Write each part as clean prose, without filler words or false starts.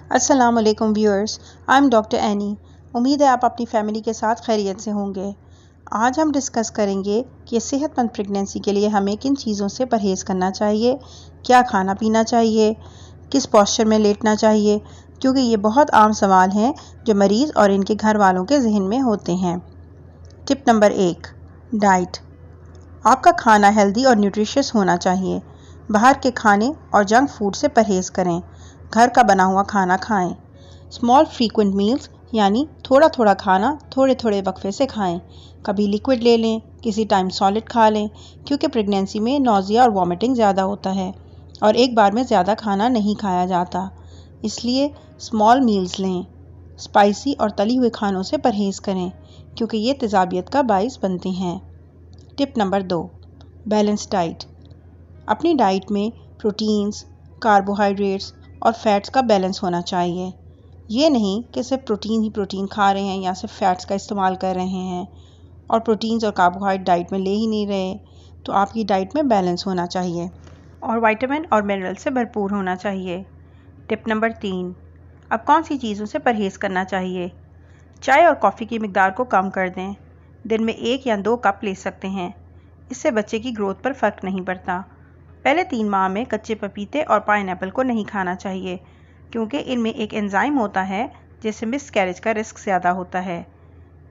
अस्सलाम वालेकुम viewers, I am doctor any. उम्मीद है आप अपनी फैमिली के साथ खैरियत से होंगे। आज हम डिस्कस करेंगे कि सेहतमंद प्रेगनेंसी के लिए हमें किन चीज़ों से परहेज़ करना चाहिए, क्या खाना पीना चाहिए, किस पोस्चर में लेटना चाहिए, क्योंकि ये बहुत आम सवाल हैं जो मरीज़ और इनके घर वालों के जहन में होते हैं। Tip number 1, diet. आपका खाना हेल्दी और न्यूट्रिशियस होना चाहिए। बाहर के खाने और जंक फूड से परहेज़ करें। घर का बना हुआ खाना खाएं। स्मॉल फ्रीक्वेंट मील्स यानी थोड़ा थोड़ा खाना थोड़े थोड़े वक्फे से खाएं। कभी लिक्विड ले लें, किसी टाइम सॉलिड खा लें, क्योंकि प्रेगनेंसी में नौजिया और वॉमिटिंग ज़्यादा होता है और एक बार में ज़्यादा खाना नहीं खाया जाता, इसलिए स्मॉल मील्स लें। स्पाइसी और तली हुए खानों से परहेज़ करें, क्योंकि ये तेज़ाबियत का बाइस बनते हैं। Tip number 2, balance diet. अपनी डाइट में प्रोटीन्स, कार्बोहाइड्रेट्स और फैट्स का बैलेंस होना चाहिए। ये नहीं कि सिर्फ प्रोटीन ही प्रोटीन खा रहे हैं या सिर्फ फैट्स का इस्तेमाल कर रहे हैं और प्रोटीन्स और कार्बोहाइड्रेट डाइट में ले ही नहीं रहे। तो आपकी डाइट में बैलेंस होना चाहिए और विटामिन और मिनरल से भरपूर होना चाहिए। टिप नंबर 3, अब कौन सी चीज़ों से परहेज़ करना चाहिए? चाय और कॉफ़ी की मिकदार को कम कर दें। दिन में 1 या 2 कप ले सकते हैं। इससे बच्चे की ग्रोथ पर फ़र्क नहीं पड़ता। पहले 3 माह में कच्चे पपीते और पाइनएप्पल को नहीं खाना चाहिए, क्योंकि इनमें एक एंजाइम होता है जिससे मिसकैरेज का रिस्क ज़्यादा होता है।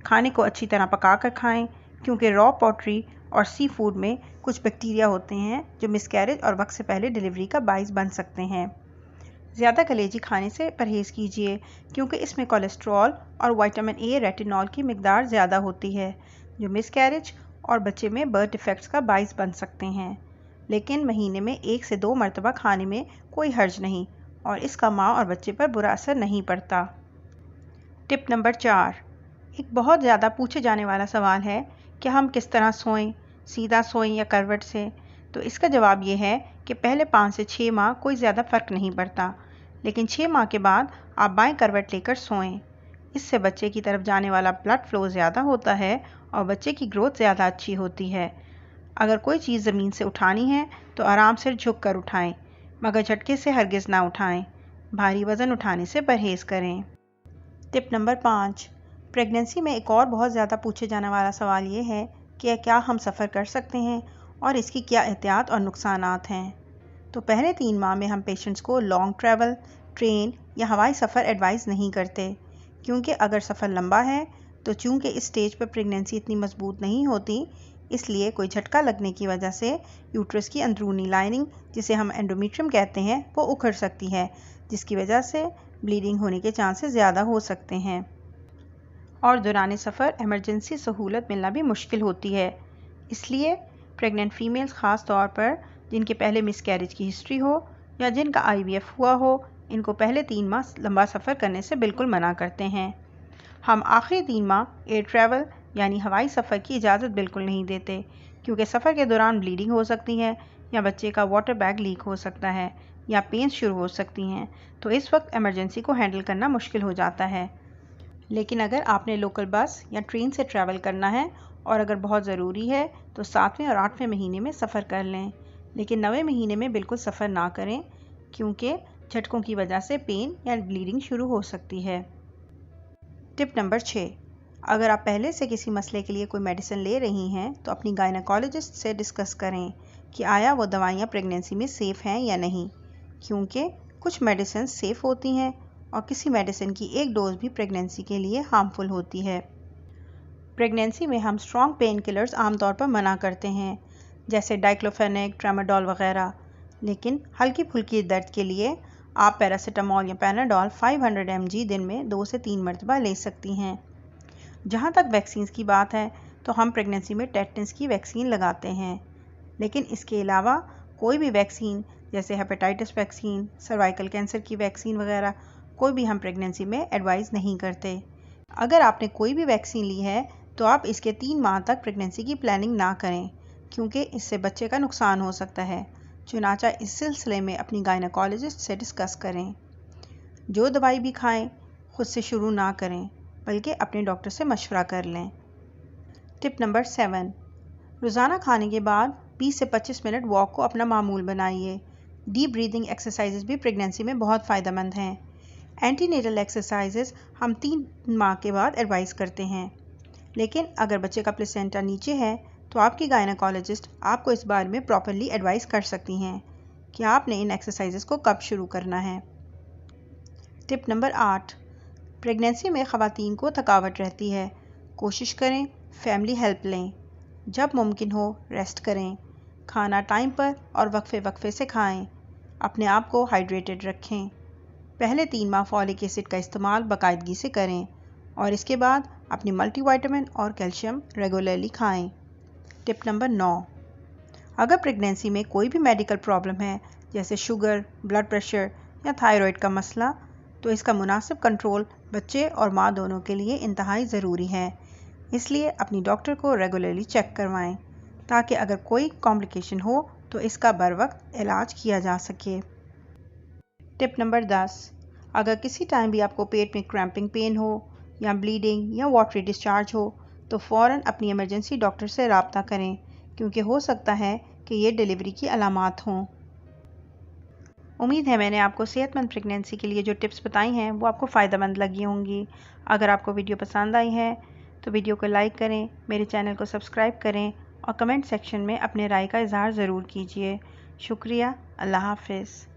खाने को अच्छी तरह पका कर खाएं, क्योंकि रॉ पोल्ट्री और सी फूड में कुछ बैक्टीरिया होते हैं जो मिसकैरेज और वक्त से पहले डिलीवरी का बाइस बन सकते हैं। ज़्यादा कलेजी खाने से परहेज़ कीजिए, क्योंकि इसमें कोलेस्ट्रॉल और विटामिन ए रेटिनॉल की मिकदार ज़्यादा होती है, जो मिसकैरेज और बच्चे में बर्थ डिफेक्ट्स का बाइस बन सकते हैं। लेकिन महीने में 1 से 2 मरतबा खाने में कोई हर्ज नहीं और इसका माँ और बच्चे पर बुरा असर नहीं पड़ता। टिप नंबर 4, एक बहुत ज़्यादा पूछे जाने वाला सवाल है कि हम किस तरह सोएं, सीधा सोएं या करवट से। तो इसका जवाब ये है कि पहले 5 से 6 माह कोई ज़्यादा फ़र्क नहीं पड़ता, लेकिन 6 माह के बाद आप बाएं करवट लेकर सोएं। इससे बच्चे की तरफ जाने वाला ब्लड फ्लो ज़्यादा होता है और बच्चे की ग्रोथ ज़्यादा अच्छी होती है। अगर कोई चीज़ ज़मीन से उठानी है तो आराम से झुक कर उठाएं, मगर झटके से हरगिज़ ना उठाएं। भारी वज़न उठाने से परहेज़ करें। टिप नंबर 5, प्रेगनेंसी में एक और बहुत ज़्यादा पूछे जाने वाला सवाल ये है कि क्या हम सफ़र कर सकते हैं और इसकी क्या एहतियात और नुकसानात हैं। तो पहले 3 माह में हम पेशेंट्स को लॉन्ग ट्रैवल, ट्रेन या हवाई सफ़र एडवाइस नहीं करते, क्योंकि अगर सफ़र लंबा है तो चूँकि इस स्टेज पर प्रेगनेंसी इतनी मजबूत नहीं होती, इसलिए कोई झटका लगने की वजह से यूट्रस की अंदरूनी लाइनिंग, जिसे हम एंडोमेट्रियम कहते हैं, वो उखड़ सकती है, जिसकी वजह से ब्लीडिंग होने के चांसेस ज़्यादा हो सकते हैं और दौरान सफ़र इमरजेंसी सहूलत मिलना भी मुश्किल होती है। इसलिए प्रेग्नेंट फीमेल्स ख़ास तौर पर जिनके पहले मिसकैरेज की हिस्ट्री हो या जिनका IVF हुआ हो, इनको पहले 3 माह लंबा सफ़र करने से बिल्कुल मना करते हैं। हम आखिरी 3 माह एयर ट्रैवल यानी हवाई सफ़र की इजाज़त बिल्कुल नहीं देते, क्योंकि सफ़र के दौरान ब्लीडिंग हो सकती है या बच्चे का वाटर बैग लीक हो सकता है या पेन्स शुरू हो सकती हैं, तो इस वक्त इमरजेंसी को हैंडल करना मुश्किल हो जाता है। लेकिन अगर आपने लोकल बस या ट्रेन से ट्रैवल करना है और अगर बहुत ज़रूरी है तो 7वें और 8वें महीने में सफ़र कर लें, लेकिन 9वें महीने में बिल्कुल सफ़र ना करें, क्योंकि झटकों की वजह से पेन या ब्लीडिंग शुरू हो सकती है। टिप नंबर 6, अगर आप पहले से किसी मसले के लिए कोई मेडिसिन ले रही हैं तो अपनी गायनेकोलॉजिस्ट से डिस्कस करें कि आया वो दवाइयाँ प्रेगनेंसी में सेफ़ हैं या नहीं, क्योंकि कुछ मेडिसिन सेफ़ होती हैं और किसी मेडिसिन की एक डोज भी प्रेगनेंसी के लिए हार्मफुल होती है। प्रेगनेंसी में हम स्ट्रॉन्ग पेन किलर्स आमतौर पर मना करते हैं, जैसे डाइक्लोफेनेक, ट्रामाडोल वगैरह, लेकिन हल्की फुल्की दर्द के लिए आप पैरासीटामोल या पैनाडोल 500 mg दिन में 2 से 3 मरतबा ले सकती हैं। जहाँ तक वैक्सीन की बात है तो हम प्रेगनेंसी में टेटनस की वैक्सीन लगाते हैं, लेकिन इसके अलावा कोई भी वैक्सीन जैसे हेपेटाइटिस वैक्सीन, सर्वाइकल कैंसर की वैक्सीन वगैरह कोई भी हम प्रेगनेंसी में एडवाइस नहीं करते। अगर आपने कोई भी वैक्सीन ली है तो आप इसके 3 माह तक प्रेगनेंसी की प्लानिंग ना करें, क्योंकि इससे बच्चे का नुकसान हो सकता है। चुनाचा इस सिलसिले में अपनी गायनेकोलॉजिस्ट से डिस्कस करें। जो दवाई भी खाएं खुद से शुरू ना करें, बल्कि अपने डॉक्टर से मशवरा कर लें। टिप नंबर 7, रोज़ाना खाने के बाद 20 से 25 मिनट वॉक को अपना मामूल बनाइए। डीप ब्रीदिंग एक्सरसाइजेज भी प्रेगनेंसी में बहुत फ़ायदेमंद हैं। एंटीनेटल एक्सरसाइजेस हम 3 माह के बाद एडवाइस करते हैं, लेकिन अगर बच्चे का प्लेसेंटा नीचे है तो आपकी गायनेकोलॉजिस्ट आपको इस बारे में प्रॉपरली एडवाइस कर सकती हैं कि आपने इन एक्सरसाइजेस को कब शुरू करना है। टिप नंबर 8, प्रेगनेंसी में ख़वातीन को थकावट रहती है। कोशिश करें फैमिली हेल्प लें। जब मुमकिन हो रेस्ट करें। खाना टाइम पर और वक्फे वक्फे से खाएं। अपने आप को हाइड्रेटेड रखें। पहले 3 माह फॉलिक एसिड का इस्तेमाल बाकायदगी से करें और इसके बाद अपनी मल्टीविटामिन और कैल्शियम रेगुलरली खाएं। टिप नंबर 9, अगर प्रेगनेंसी में कोई भी मेडिकल प्रॉब्लम है जैसे शुगर, ब्लड प्रेशर या थायराइड का मसला, तो इसका मुनासिब कंट्रोल बच्चे और माँ दोनों के लिए इंतहाई ज़रूरी है। इसलिए अपनी डॉक्टर को रेगुलरली चेक करवाएं ताकि अगर कोई कॉम्प्लिकेशन हो तो इसका बरवक्त इलाज किया जा सके। टिप नंबर 10, अगर किसी टाइम भी आपको पेट में क्रैम्पिंग पेन हो या ब्लीडिंग या वाटरी डिस्चार्ज हो तो फ़ौरन अपनी इमरजेंसी डॉक्टर से रब्ता करें, क्योंकि हो सकता है कि ये डिलीवरी की अलामात हों। उम्मीद है मैंने आपको सेहतमंद प्रेगनेंसी के लिए जो टिप्स बताई हैं वो आपको फ़ायदेमंद लगी होंगी। अगर आपको वीडियो पसंद आई है तो वीडियो को लाइक करें, मेरे चैनल को सब्सक्राइब करें और कमेंट सेक्शन में अपने राय का इजहार ज़रूर कीजिए। शुक्रिया। अल्लाह हाफ़िज़।